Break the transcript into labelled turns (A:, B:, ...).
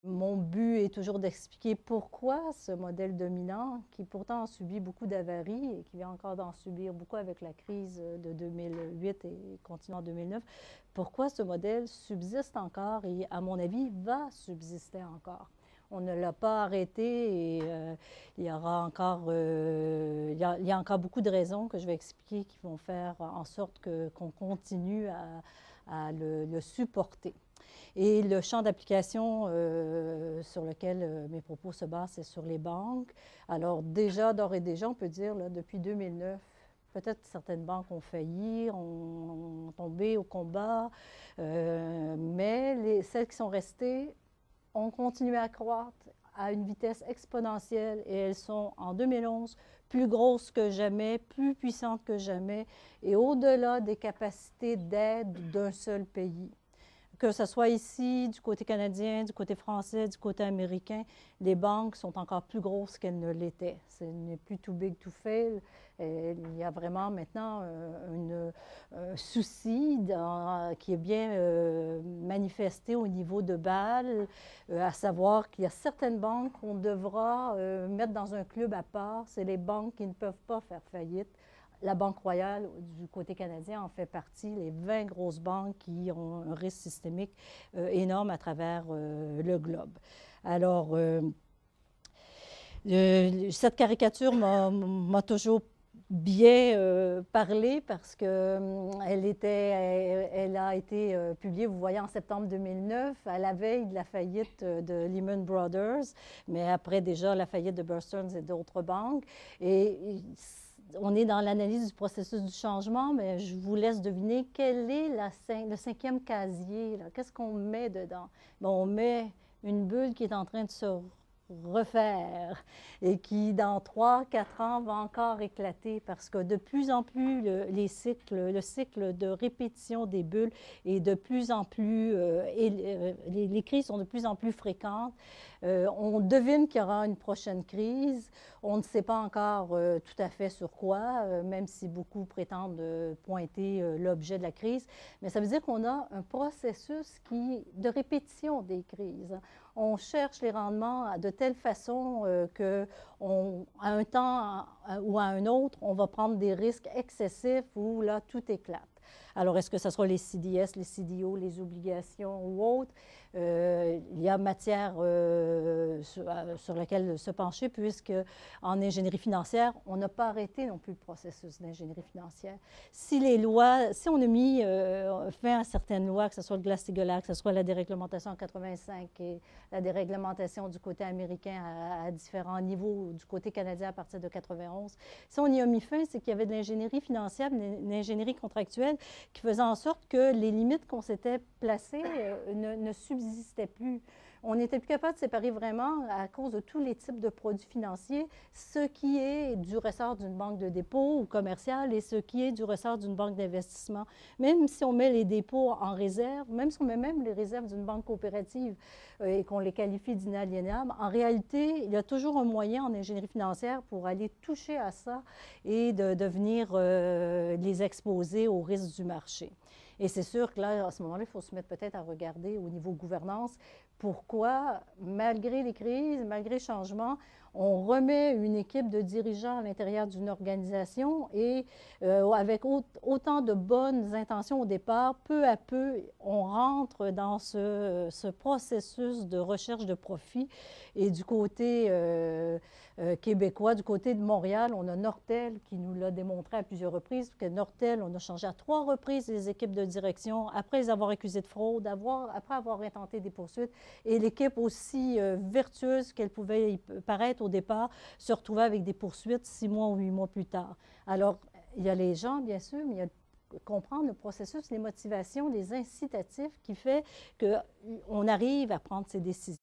A: Mon but est toujours d'expliquer pourquoi ce modèle dominant, qui pourtant a subi beaucoup d'avaries et qui vient encore d'en subir beaucoup avec la crise de 2008 et continue en 2009, pourquoi ce modèle subsiste encore et, à mon avis, va subsister encore. On ne l'a pas arrêté et il y aura encore, il y a encore beaucoup de raisons que je vais expliquer qui vont faire en sorte qu'on continue à le supporter. Et le champ d'application sur lequel mes propos se basent, c'est sur les banques. Alors déjà, d'ores et déjà, on peut dire, là, depuis 2009, peut-être certaines banques ont failli, ont tombé au combat, mais celles qui sont restées ont continué à croître à une vitesse exponentielle et elles sont, en 2011, plus grosses que jamais, plus puissantes que jamais et au-delà des capacités d'aide d'un seul pays. Que ce soit ici, du côté canadien, du côté français, du côté américain, les banques sont encore plus grosses qu'elles ne l'étaient. Ce n'est plus too big to fail. Il y a vraiment maintenant un souci qui est bien manifesté au niveau de Bâle, à savoir qu'il y a certaines banques qu'on devra mettre dans un club à part. C'est les banques qui ne peuvent pas faire faillite. La Banque royale, du côté canadien, en fait partie, les 20 grosses banques qui ont un risque systémique énorme à travers le globe. Alors, cette caricature m'a toujours bien parlé parce elle a été publiée, vous voyez, en septembre 2009, à la veille de la faillite de Lehman Brothers, mais après déjà la faillite de Bear Stearns et d'autres banques. Et on est dans l'analyse du processus du changement, mais je vous laisse deviner quel est le cinquième casier. Qu'est-ce qu'on met dedans? Bon, on met une bulle qui est en train de se refaire et qui, dans 3-4 ans, va encore éclater parce que de plus en plus, le cycle de répétition des bulles est de plus en plus, les crises sont de plus en plus fréquentes. On devine qu'il y aura une prochaine crise. On ne sait pas encore tout à fait sur quoi, même si beaucoup prétendent pointer l'objet de la crise. Mais ça veut dire qu'on a un processus de répétition des crises. On cherche les rendements de telle façon qu'à un temps ou à un autre, on va prendre des risques excessifs où là, tout éclate. Alors, est-ce que ce sera les CDS, les CDO, les obligations ou autres? Il y a matière sur laquelle se pencher, puisque en ingénierie financière, on n'a pas arrêté non plus le processus d'ingénierie financière. Si on a mis fin à certaines lois, que ce soit le Glass-Steagall Act, que ce soit la déréglementation en 85 et la déréglementation du côté américain à différents niveaux, du côté canadien à partir de 91, si on y a mis fin, c'est qu'il y avait de l'ingénierie financière, de l'ingénierie contractuelle qui faisait en sorte que les limites qu'on s'était placées ne subsistaient plus. On n'était plus capable de séparer vraiment, à cause de tous les types de produits financiers, ce qui est du ressort d'une banque de dépôt ou commerciale et ce qui est du ressort d'une banque d'investissement. Même si on met les dépôts en réserve, même si on met même les réserves d'une banque coopérative et qu'on les qualifie d'inaliénables, en réalité, il y a toujours un moyen en ingénierie financière pour aller toucher à ça et de venir les exposer aux risques du marché. Et c'est sûr que là, à ce moment-là, il faut se mettre peut-être à regarder au niveau gouvernance pourquoi, malgré les crises, malgré le changement, on remet une équipe de dirigeants à l'intérieur d'une organisation et avec autant de bonnes intentions au départ, peu à peu, on rentre dans ce processus de recherche de profit. Et du côté québécois, du côté de Montréal, on a Nortel qui nous l'a démontré à plusieurs reprises, parce que Nortel, on a changé à 3 reprises les équipes de direction, après les avoir accusés de fraude, après avoir intenté des poursuites, et l'équipe aussi vertueuse qu'elle pouvait paraître au départ, se retrouvait avec des poursuites 6 mois ou 8 mois plus tard. Alors, il y a les gens, bien sûr, mais il y a comprendre le processus, les motivations, les incitatifs qui fait qu'on arrive à prendre ces décisions.